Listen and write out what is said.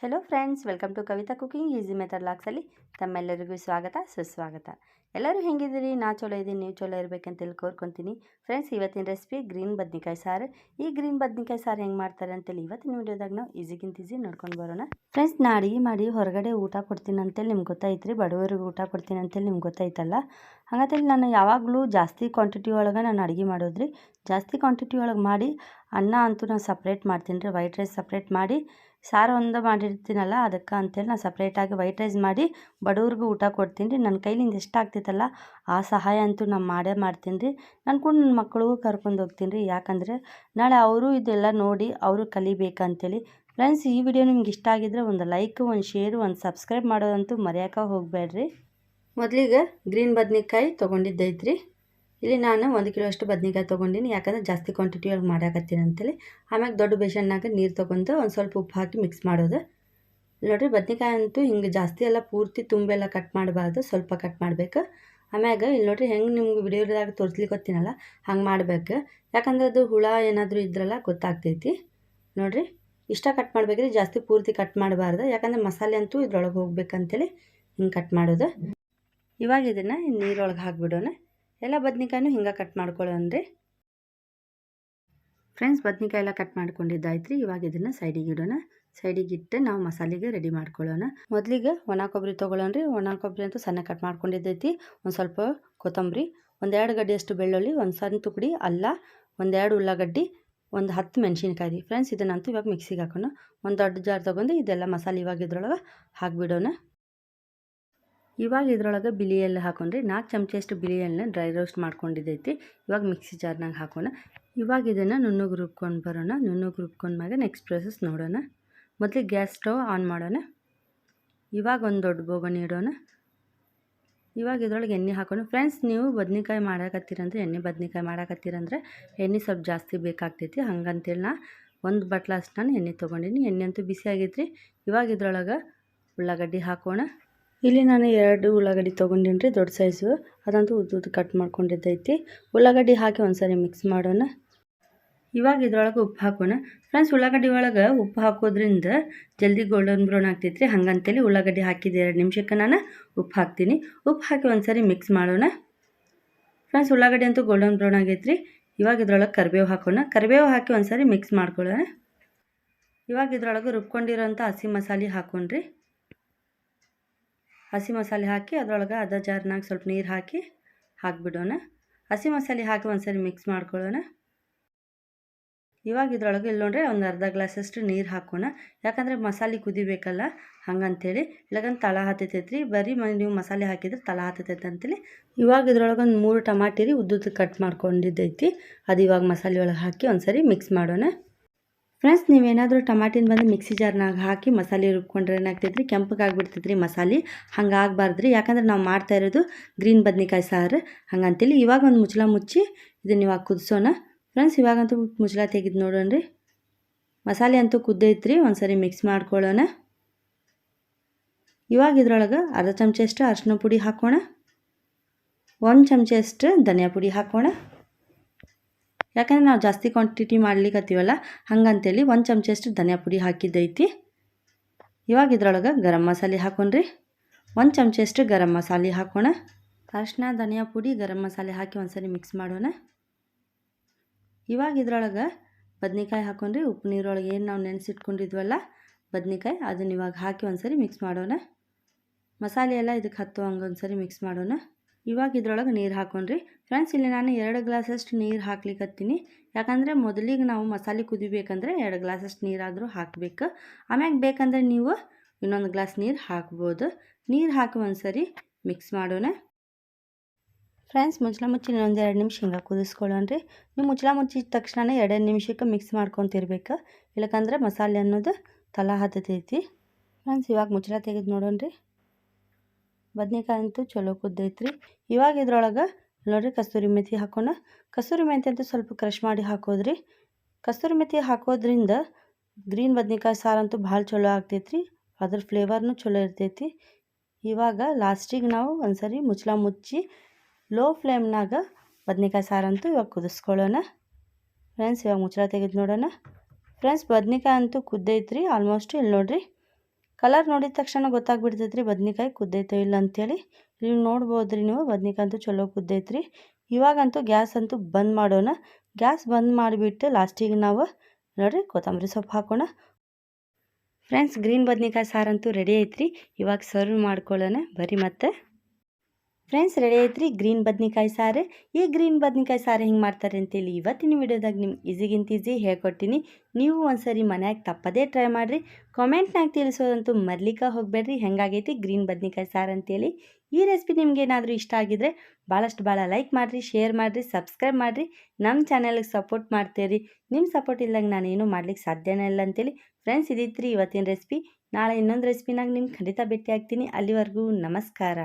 Hello friends, welcome to Kavita cooking easy method ಲಾಕ್ಸಲ್ಲಿ ತಮ್ಮೆಲ್ಲರಿಗೂ ಸ್ವಾಗತ ಸುಸ್ವಾಗತ. ಎಲ್ಲರೂ ಹೆಂಗಿದ್ದೀರಿ? ನಾ ಚಲೋ ಇದ್ದೀನಿ, ನೀವು ಚಲೋ ಇರಬೇಕಂತ ಕೋರ್ಕೊತೀನಿ. ಫ್ರೆಂಡ್ಸ್, ಇವತ್ತಿನ ರೆಸಿಪಿ ಗ್ರೀನ್ ಬದ್ನಿಕಾಯಿ ಸಾರು. ಈ ಗ್ರೀನ್ ಬದ್ನಿಕಾಯಿ ಸಾರು ಹೆಂಗೆ ಮಾಡ್ತಾರೆ ಅಂತೇಳಿ ಇವತ್ತಿನ ವಿಡಿಯೋದಾಗ ನಾವು ಈಸಿಗಿಂತ ಈಸಿ ನೋಡ್ಕೊಂಡು ಬರೋಣ. ಫ್ರೆಂಡ್ಸ್, ನಾ ಅಡುಗೆ ಮಾಡಿ ಹೊರಗಡೆ ಊಟ ಕೊಡ್ತೀನಿ ಅಂತೇಳಿ ನಿಮ್ಗೆ ಗೊತ್ತಾಯ್ತು ರೀ. ಬಡವರಿಗೆ ಊಟ ಕೊಡ್ತೀನಿ ಅಂತೇಳಿ ನಿಮ್ಗೆ ಗೊತ್ತಾಯ್ತಲ್ಲ. ಹಾಗಂತೇಳಿ ನಾನು ಯಾವಾಗಲೂ ಜಾಸ್ತಿ ಕ್ವಾಂಟಿಟಿ ಒಳಗೆ ನಾನು ಅಡುಗೆ ಮಾಡೋದ್ರಿ. ಜಾಸ್ತಿ ಕ್ವಾಂಟಿಟಿ ಒಳಗೆ ಮಾಡಿ ಅನ್ನ ಅಂತೂ ನಾನು ಸಪ್ರೇಟ್ ಮಾಡ್ತೀನಿ ರೀ. ವೈಟ್ ರೈಸ್ ಸಪ್ರೇಟ್ ಮಾಡಿ ಸಾರು ಒಂದು ಮಾಡಿರ್ತೀನಲ್ಲ, ಅದಕ್ಕೆ ಅಂತೇಳಿ ನಾನು ಸಪ್ರೇಟಾಗಿ ವೈಟ್ ರೈಸ್ ಮಾಡಿ ಬಡವ್ರಿಗೂ ಊಟ ಕೊಡ್ತೀನಿ ರೀ. ನನ್ನ ಕೈಲಿಂದ ಎಷ್ಟು ಆಗ್ತೈತಲ್ಲ ಆ ಸಹಾಯ ಅಂತೂ ನಾನು ಮಾಡೇ ಮಾಡ್ತೀನಿ ರೀ. ನಾನು ಕೂಡ ನನ್ನ ಮಕ್ಕಳಿಗೂ ಕರ್ಕೊಂಡು ಹೋಗ್ತೀನಿ ರೀ. ಯಾಕಂದರೆ ನಾಳೆ ಅವರು ಇದೆಲ್ಲ ನೋಡಿ ಅವರು ಕಲಿಬೇಕಂತೇಳಿ. ಫ್ರೆಂಡ್ಸ್, ಈ ವಿಡಿಯೋ ನಿಮ್ಗೆ ಇಷ್ಟ ಆಗಿದ್ರೆ ಒಂದು ಲೈಕ್, ಒಂದು ಶೇರು, ಒಂದು ಸಬ್ಸ್ಕ್ರೈಬ್ ಮಾಡೋದಂತೂ ಮರೆಯೋಕೆ ಹೋಗಬೇಡ್ರಿ. ಮೊದಲಿಗೆ ಗ್ರೀನ್ ಬದ್ನಿಕಾಯಿ ತೊಗೊಂಡಿದ್ದೈತ್ರಿ. ಇಲ್ಲಿ ನಾನು 1 ಕಿಲೋ ಅಷ್ಟು ಬದ್ನಿಕಾಯಿ ತೊಗೊಂಡಿನಿ. ಯಾಕಂದರೆ ಜಾಸ್ತಿ ಕ್ವಾಂಟಿಟಿ ಒಳಗೆ ಮಾಡಾಕತ್ತೀನಿ ಅಂತೇಳಿ. ಆಮ್ಯಾಗ ದೊಡ್ಡ ಬೇಸನ್ನಾಗ ನೀರು ತೊಗೊಂಡು ಒಂದು ಸ್ವಲ್ಪ ಉಪ್ಪು ಹಾಕಿ ಮಿಕ್ಸ್ ಮಾಡೋದು. ನೋಡಿರಿ, ಬದ್ನಿಕಾಯಿ ಅಂತೂ ಹಿಂಗೆ ಜಾಸ್ತಿ ಎಲ್ಲ ಪೂರ್ತಿ ತುಂಬೆಲ್ಲ ಕಟ್ ಮಾಡಬಾರ್ದು, ಸ್ವಲ್ಪ ಕಟ್ ಮಾಡಬೇಕು. ಆಮ್ಯಾಗ ಇಲ್ಲಿ ನೋಡಿರಿ ಹೆಂಗೆ ನಿಮ್ಗೆ ವಿಡಿಯೋದಾಗ ತೋರಿಸ್ಲಿಕ್ಕೆ ಗೊತ್ತಿನಲ್ಲ ಹಂಗೆ ಮಾಡಬೇಕು. ಯಾಕಂದ್ರೆ ಅದು ಹುಳ ಏನಾದರೂ ಇದ್ರಲ್ಲ ಗೊತ್ತಾಗ್ತೈತಿ. ನೋಡಿರಿ, ಇಷ್ಟ ಕಟ್ ಮಾಡ್ಬೇಕ್ರಿ, ಜಾಸ್ತಿ ಪೂರ್ತಿ ಕಟ್ ಮಾಡಬಾರ್ದು. ಯಾಕಂದರೆ ಮಸಾಲೆ ಅಂತೂ ಇದ್ರೊಳಗೆ ಹೋಗ್ಬೇಕಂತೇಳಿ ಹಿಂಗೆ ಕಟ್ ಮಾಡೋದು. ಇವಾಗ ಇದನ್ನು ನೀರೊಳಗೆ ಹಾಕಿಬಿಡೋಣ. ಎಲ್ಲ ಬದ್ನಿಕಾಯಿನೂ ಹಿಂಗೆ ಕಟ್ ಮಾಡ್ಕೊಳ್ಳೋಣ್ರಿ. ಫ್ರೆಂಡ್ಸ್, ಬದ್ನಿಕಾಯಿ ಎಲ್ಲ ಕಟ್ ಮಾಡ್ಕೊಂಡಿದ್ದಾಯ್ತು ರೀ. ಇವಾಗ ಇದನ್ನು ಸೈಡಿಗೆ ಇಡೋಣ. ಸೈಡಿಗೆ ಇಟ್ಟು ನಾವು ಮಸಾಲೆಗೆ ರೆಡಿ ಮಾಡ್ಕೊಳ್ಳೋಣ. ಮೊದಲಿಗೆ ಒಣ ಕೊಬ್ಬರಿ ತೊಗೊಳ್ಳೋಣ್ರಿ. ಒಣ ಕೊಬ್ಬರಿ ಅಂತೂ ಸಣ್ಣ ಕಟ್ ಮಾಡ್ಕೊಂಡಿದ್ದೈತಿ. ಒಂದು ಸ್ವಲ್ಪ ಕೊತ್ತಂಬರಿ, 1-2 ಗಡ್ಡೆಯಷ್ಟು ಬೆಳ್ಳುಳ್ಳಿ, ಒಂದು ಸಣ್ಣ ತುಕಡಿ ಅಲ್ಲ, 1-2 ಉಳ್ಳಾಗಡ್ಡಿ, ಒಂದು 10 ಮೆಣಸಿನ್ಕಾಯಿ ರೀ. ಫ್ರೆಂಡ್ಸ್, ಇದನ್ನಂತೂ ಇವಾಗ ಮಿಕ್ಸಿಗೆ ಹಾಕೋಣ. ಒಂದು ದೊಡ್ಡ ಜಾರ್ ತೊಗೊಂಡು ಇದೆಲ್ಲ ಮಸಾಲೆ ಇವಾಗ ಇದ್ರೊಳಗೆ ಹಾಕಿಬಿಡೋಣ. ಇವಾಗ ಇದ್ರೊಳಗೆ ಬಿಳಿ ಎಳ್ಳು ಹಾಕೊಂಡ್ರಿ. 4 ಚಮಚಷ್ಟು ಬಿಳಿ ಎಳ್ಳನ್ನ ಡ್ರೈ ರೋಸ್ಟ್ ಮಾಡ್ಕೊಂಡಿದ್ದೈತಿ. ಇವಾಗ ಮಿಕ್ಸಿ ಜಾರ್ನಾಗ ಹಾಕೋಣ. ಇವಾಗ ಇದನ್ನು ನುಣ್ಣಗೆ ರುಬ್ಕೊಂಡು ಬರೋಣ. ನುಣ್ಣಗೆ ರುಬ್ಕೊಂಡ್ಮ್ಯಾಗ ನೆಕ್ಸ್ಟ್ ಪ್ರೊಸೆಸ್ ನೋಡೋಣ. ಮೊದಲಿಗೆ ಗ್ಯಾಸ್ ಸ್ಟವ್ ಆನ್ ಮಾಡೋಣ. ಇವಾಗ ಒಂದು ದೊಡ್ಡ ಬೋಗಣಿ ಇಡೋಣ. ಇವಾಗ ಇದ್ರೊಳಗೆ ಎಣ್ಣೆ ಹಾಕೋಣ. ಫ್ರೆಂಡ್ಸ್, ನೀವು ಬದ್ನಿಕಾಯಿ ಮಾಡಾಕತ್ತೀರಂದ್ರೆ, ಬದ್ನಿಕಾಯಿ ಮಾಡಾಕತ್ತೀರಂದ್ರೆ ಎಣ್ಣೆ ಸ್ವಲ್ಪ ಜಾಸ್ತಿ ಬೇಕಾಗ್ತೈತಿ. ಹಂಗಂತೇಳಿ ನಾ 1 ಬಟ್ಲಷ್ಟು ನಾನು ಎಣ್ಣೆ ತೊಗೊಂಡಿನಿ. ಎಣ್ಣೆ ಅಂತೂ ಬಿಸಿ ಆಗೈತ್ರಿ. ಇವಾಗ ಇದ್ರೊಳಗೆ ಉಳ್ಳಾಗಡ್ಡಿ ಹಾಕೋಣ. ಇಲ್ಲಿ ನಾನು 2 ಉಳ್ಳಾಗಡ್ಡಿ ತೊಗೊಂಡಿನಿ ರೀ, ದೊಡ್ಡ ಸೈಜು. ಅದಂತೂ ಉದ್ದುದ್ದು ಕಟ್ ಮಾಡ್ಕೊಂಡಿದ್ದೈತಿ. ಉಳ್ಳಾಗಡ್ಡಿ ಹಾಕಿ ಒಂದ್ಸರಿ ಮಿಕ್ಸ್ ಮಾಡೋಣ. ಇವಾಗ ಇದ್ರೊಳಗೆ ಉಪ್ಪು ಹಾಕೋಣ. ಫ್ರೆಂಡ್ಸ್, ಉಳ್ಳಾಗಡ್ಡಿ ಒಳಗೆ ಉಪ್ಪು ಹಾಕೋದ್ರಿಂದ ಜಲ್ದಿ ಗೋಲ್ಡನ್ ಬ್ರೌನ್ ಆಗ್ತೈತಿ ರೀ. ಹಂಗಂತೇಳಿ ಉಳ್ಳಾಗಡ್ಡಿ ಹಾಕಿದ್ದು 2 ನಿಮಿಷಕ್ಕೆ ನಾನು ಉಪ್ಪು ಹಾಕ್ತೀನಿ. ಉಪ್ಪು ಹಾಕಿ ಒಂದ್ಸರಿ ಮಿಕ್ಸ್ ಮಾಡೋಣ. ಫ್ರೆಂಡ್ಸ್, ಉಳ್ಳಾಗಡ್ಡಿ ಅಂತೂ ಗೋಲ್ಡನ್ ಬ್ರೌನ್ ಆಗೈತೆ ರೀ. ಇವಾಗ ಇದ್ರೊಳಗೆ ಕರಿಬೇವು ಹಾಕೋಣ. ಕರಿಬೇವು ಹಾಕಿ ಒಂದ್ಸರಿ ಮಿಕ್ಸ್ ಮಾಡ್ಕೊಳ್ಳೋಣ. ಇವಾಗ ಇದ್ರೊಳಗೆ ರುಬ್ಕೊಂಡಿರೋಂಥ ಹಸಿ ಮಸಾಲೆ ಹಾಕೊಂಡ್ರಿ. ಹಸಿ ಮಸಾಲೆ ಹಾಕಿ ಅದರೊಳಗೆ ಅರ್ಧ ಜಾರ್ನಾಗ ಸ್ವಲ್ಪ ನೀರು ಹಾಕಿ ಹಾಕಿಬಿಡೋಣ. ಹಸಿ ಮಸಾಲೆ ಹಾಕಿ ಒಂದ್ಸರಿ ಮಿಕ್ಸ್ ಮಾಡ್ಕೊಳ್ಳೋಣ. ಇವಾಗ ಇದ್ರೊಳಗೆ ಇಲ್ಲಿ ನೋಡ್ರಿ ಒಂದು ಅರ್ಧ ಗ್ಲಾಸಷ್ಟು ನೀರು ಹಾಕೋಣ. ಯಾಕಂದರೆ ಮಸಾಲೆ ಕುದಿಬೇಕಲ್ಲ, ಹಂಗಂತೇಳಿ. ಇಲ್ಲಾಗಂದ್ರೆ ತಳ ಹತ್ತೈತೈತೆ ರೀ. ಬರೀ ನೀವು ಮಸಾಲೆ ಹಾಕಿದ್ರೆ ತಳ ಹತ್ತೈತೆ ಅಂತೇಳಿ. ಇವಾಗ ಇದ್ರೊಳಗೆ ಒಂದು 3 ಟಮಾಟಿ ರೀ ಉದ್ದುದ್ದು ಕಟ್ ಮಾಡ್ಕೊಂಡಿದ್ದೈತಿ. ಅದು ಇವಾಗ ಮಸಾಲೆ ಒಳಗೆ ಹಾಕಿ ಒಂದ್ಸರಿ ಮಿಕ್ಸ್ ಮಾಡೋಣ. ಫ್ರೆಂಡ್ಸ್, ನೀವೇನಾದರೂ ಟಮಾಟಿನ ಬಂದು ಮಿಕ್ಸಿ ಜಾರ್ನಾಗ ಹಾಕಿ ಮಸಾಲೆ ರುಬ್ಕೊಂಡ್ರೆ ಏನಾಗ್ತೈತೆ ರೀ, ಕೆಂಪಗಾಗ್ಬಿಡ್ತೈತೆ ರೀ ಮಸಾಲೆ. ಹಂಗೆ ಆಗಬಾರ್ದು ರೀ. ಯಾಕಂದ್ರೆ ನಾವು ಮಾಡ್ತಾ ಇರೋದು ಗ್ರೀನ್ ಬದ್ನಿಕಾಯಿ ಸಾರು, ಹಂಗಂತೇಳಿ. ಇವಾಗ ಒಂದು ಮುಚ್ಚಳ ಮುಚ್ಚಿ ಇದನ್ನು ಇವಾಗ ಕುದಿಸೋಣ. ಫ್ರೆಂಡ್ಸ್, ಇವಾಗಂತೂ ಮುಚ್ಚಳ ತೆಗೆದು ನೋಡೋಣ ರೀ. ಮಸಾಲೆ ಅಂತೂ ಕುದ್ದೈತೆ ರೀ. ಒಂದ್ಸರಿ ಮಿಕ್ಸ್ ಮಾಡ್ಕೊಳ್ಳೋಣ. ಇವಾಗ ಇದ್ರೊಳಗೆ ಅರ್ಧ ಚಮಚಷ್ಟು ಅರಿಶಿನ ಪುಡಿ ಹಾಕೋಣ. 1 ಚಮಚಷ್ಟು ಧನಿಯಾ ಪುಡಿ ಹಾಕೋಣ. ಯಾಕಂದರೆ ನಾವು ಜಾಸ್ತಿ ಕ್ವಾಂಟಿಟಿ ಮಾಡ್ಲಿಕ್ಕತ್ತೀವಲ್ಲ, ಹಂಗಂತೇಳಿ 1 ಚಮಚಷ್ಟು ಧನಿಯಾ ಪುಡಿ ಹಾಕಿದ್ದೈತಿ. ಇವಾಗ ಇದ್ರೊಳಗೆ ಗರಂ ಮಸಾಲೆ ಹಾಕೊಂಡ್ರಿ. 1 ಚಮಚಷ್ಟು ಗರಂ ಮಸಾಲೆ ಹಾಕೋಣ. ಅರಿಶಿನ, ಧನಿಯಾ ಪುಡಿ, ಗರಂ ಮಸಾಲೆ ಹಾಕಿ ಒಂದ್ಸರಿ ಮಿಕ್ಸ್ ಮಾಡೋಣ. ಇವಾಗ ಇದ್ರೊಳಗೆ ಬದ್ನಿಕಾಯಿ ಹಾಕೊಂಡ್ರಿ. ಉಪ್ಪು ನೀರೊಳಗೆ ಏನು ನಾವು ನೆನೆಸಿಟ್ಕೊಂಡಿದ್ವಲ್ಲ ಬದ್ನಿಕಾಯಿ, ಅದನ್ನ ಇವಾಗ ಹಾಕಿ ಒಂದ್ಸರಿ ಮಿಕ್ಸ್ ಮಾಡೋಣ. ಮಸಾಲೆ ಎಲ್ಲ ಇದಕ್ಕೆ ಹತ್ತುವಂಗೆ ಒಂದ್ಸರಿ ಮಿಕ್ಸ್ ಮಾಡೋಣ. ಇವಾಗ ಇದ್ರೊಳಗೆ ನೀರು ಹಾಕೊಂಡ್ರಿ. ಫ್ರೆಂಡ್ಸ್, ಇಲ್ಲಿ ನಾನು 2 ಗ್ಲಾಸಷ್ಟು ನೀರು ಹಾಕ್ಲಿಕ್ಕತ್ತೀನಿ. ಯಾಕಂದರೆ ಮೊದಲಿಗೆ ನಾವು ಮಸಾಲೆ ಕುದಿಬೇಕಂದ್ರೆ 2 ಗ್ಲಾಸಷ್ಟು ನೀರಾದರೂ ಹಾಕಬೇಕು. ಆಮ್ಯಾಗ ಬೇಕಂದರೆ ನೀವು ಇನ್ನೊಂದು ಗ್ಲಾಸ್ ನೀರು ಹಾಕ್ಬೋದು. ನೀರು ಹಾಕಿ ಒಂದ್ಸರಿ ಮಿಕ್ಸ್ ಮಾಡೋಣ. ಫ್ರೆಂಡ್ಸ್, ಮುಚ್ಚಳ ಮುಚ್ಚಿ ಇನ್ನೊಂದು 2 ನಿಮಿಷ ಹಿಂಗೆ ಕುದಿಸ್ಕೊಳ್ಳೋಣ್ರಿ. ನೀವು ಮುಚ್ಚಳ ಮುಚ್ಚಿದ ತಕ್ಷಣ 2 ನಿಮಿಷಕ್ಕೆ ಮಿಕ್ಸ್ ಮಾಡ್ಕೊತಿರ್ಬೇಕು. ಇಲ್ಲಕಂದ್ರೆ ಮಸಾಲೆ ಅನ್ನೋದು ತಳ ಹತ್ತೈತಿ. ಫ್ರೆಂಡ್ಸ್, ಇವಾಗ ಮುಚ್ಚಳ ತೆಗೆದು ನೋಡೋಣ್ರಿ. ಬದ್ನಿಕಾಯಿ ಅಂತೂ ಚಲೋ ಕುದ್ದೈತ್ರಿ. ಇವಾಗ ಇದ್ರೊಳಗೆ ನೋಡಿರಿ ಕಸ್ತೂರಿ ಮೆಥಿ ಹಾಕೋಣ. ಕಸ್ತೂರಿ ಮೆಥಿ ಅಂತೂ ಸ್ವಲ್ಪ ಕ್ರಷ್ ಮಾಡಿ ಹಾಕೋದ್ರಿ. ಕಸ್ತೂರಿ ಮೆಥಿ ಹಾಕೋದ್ರಿಂದ ಗ್ರೀನ್ ಬದ್ನಿಕಾಯಿ ಸಾರಂತೂ ಭಾಳ ಚಲೋ ಆಗ್ತೈತ್ರಿ. ಅದ್ರ ಫ್ಲೇವರ್ನೂ ಚಲೋ ಇರ್ತೈತಿ. ಇವಾಗ ಲಾಸ್ಟಿಗೆ ನಾವು ಒಂದ್ಸರಿ ಮುಚ್ಚಳ ಮುಚ್ಚಿ ಲೋ ಫ್ಲೇಮ್ನಾಗ ಬದ್ನಿಕಾಯಿ ಸಾರಂತೂ ಇವಾಗ ಕುದಿಸ್ಕೊಳ್ಳೋಣ. ಫ್ರೆಂಡ್ಸ್, ಇವಾಗ ಮುಚ್ಚಳ ತೆಗೆದು ನೋಡೋಣ. ಫ್ರೆಂಡ್ಸ್, ಬದ್ನಿಕಾಯಿ ಅಂತೂ ಕುದ್ದೈತ್ರಿ ಆಲ್ಮೋಸ್ಟ್. ಇಲ್ಲಿ ನೋಡಿರಿ ಕಲರ್ ನೋಡಿದ ತಕ್ಷಣ ಗೊತ್ತಾಗ್ಬಿಡ್ತೈತೆ ರೀ ಬದ್ನಿಕಾಯಿ ಕುದ್ದೈತೋ ಇಲ್ಲ ಅಂಥೇಳಿ. ನೀವು ನೋಡ್ಬೋದು ರೀ, ನೀವು ಬದ್ನಿಕಾಯಿ ಅಂತೂ ಚಲೋ ಕುದ್ದೈತ್ರಿ. ಇವಾಗಂತೂ ಗ್ಯಾಸ್ ಅಂತೂ ಬಂದ್ ಮಾಡೋಣ. ಗ್ಯಾಸ್ ಬಂದ್ ಮಾಡಿಬಿಟ್ಟು ಲಾಸ್ಟಿಗೆ ನಾವು ನೋಡಿರಿ ಕೊತ್ತಂಬರಿ ಸೊಪ್ಪು ಹಾಕೋಣ. ಫ್ರೆಂಡ್ಸ್, ಗ್ರೀನ್ ಬದ್ನಿಕಾಯಿ ಸಾರಂತೂ ರೆಡಿ ಐತ್ರಿ. ಇವಾಗ ಸರ್ವ್ ಮಾಡ್ಕೊಳ್ಳೋಣ ಬರೀ. ಮತ್ತೆ ಫ್ರೆಂಡ್ಸ್, ರೆಡಿ ಐತ್ರಿ ಗ್ರೀನ್ ಬದ್ನಿಕಾಯಿ ಸಾರು. ಈ ಗ್ರೀನ್ ಬದ್ನಿಕಾಯಿ ಸಾರು ಹೆಂಗೆ ಮಾಡ್ತಾರೆ ಅಂತೇಳಿ ಇವತ್ತಿನ ವಿಡಿಯೋದಾಗ ನಿಮ್ಗೆ ಈಸಿಗಿಂತ ಈಸಿ ಹೇಳ್ಕೊಟ್ಟಿನಿ. ನೀವು ಒಂದ್ಸರಿ ಮನ್ಯಾಗ ತಪ್ಪದೇ ಟ್ರೈ ಮಾಡಿರಿ. ಕಾಮೆಂಟ್ನಾಗ ತಿಳಿಸೋದಂತೂ ಮರ್ಲಿಕ್ಕೆ ಹೋಗಬೇಡ್ರಿ ಹೆಂಗಾಗೈತಿ ಗ್ರೀನ್ ಬದ್ನಿಕಾಯಿ ಸಾರು ಅಂತೇಳಿ. ಈ ರೆಸಿಪಿ ನಿಮ್ಗೆ ಏನಾದರೂ ಇಷ್ಟ ಆಗಿದ್ರೆ ಭಾಳ ಲೈಕ್ ಮಾಡಿರಿ, ಶೇರ್ ಮಾಡಿರಿ, ಸಬ್ಸ್ಕ್ರೈಬ್ ಮಾಡಿರಿ. ನಮ್ಮ ಚಾನಲ್ಗೆ ಸಪೋರ್ಟ್ ಮಾಡ್ತೀರಿ. ನಿಮ್ಮ ಸಪೋರ್ಟ್ ಇಲ್ಲಂಗೆ ನಾನೇನು ಮಾಡ್ಲಿಕ್ಕೆ ಸಾಧ್ಯನೇ ಇಲ್ಲ ಅಂತೇಳಿ. ಫ್ರೆಂಡ್ಸ್, ಇದಿತ್ತು ರೀ ಇವತ್ತಿನ ರೆಸಿಪಿ. ನಾಳೆ ಇನ್ನೊಂದು ರೆಸಿಪಿನಾಗ ನಿಮ್ಗೆ ಖಂಡಿತ ಭೇಟಿ ಆಗ್ತೀನಿ. ಅಲ್ಲಿವರೆಗೂ ನಮಸ್ಕಾರ.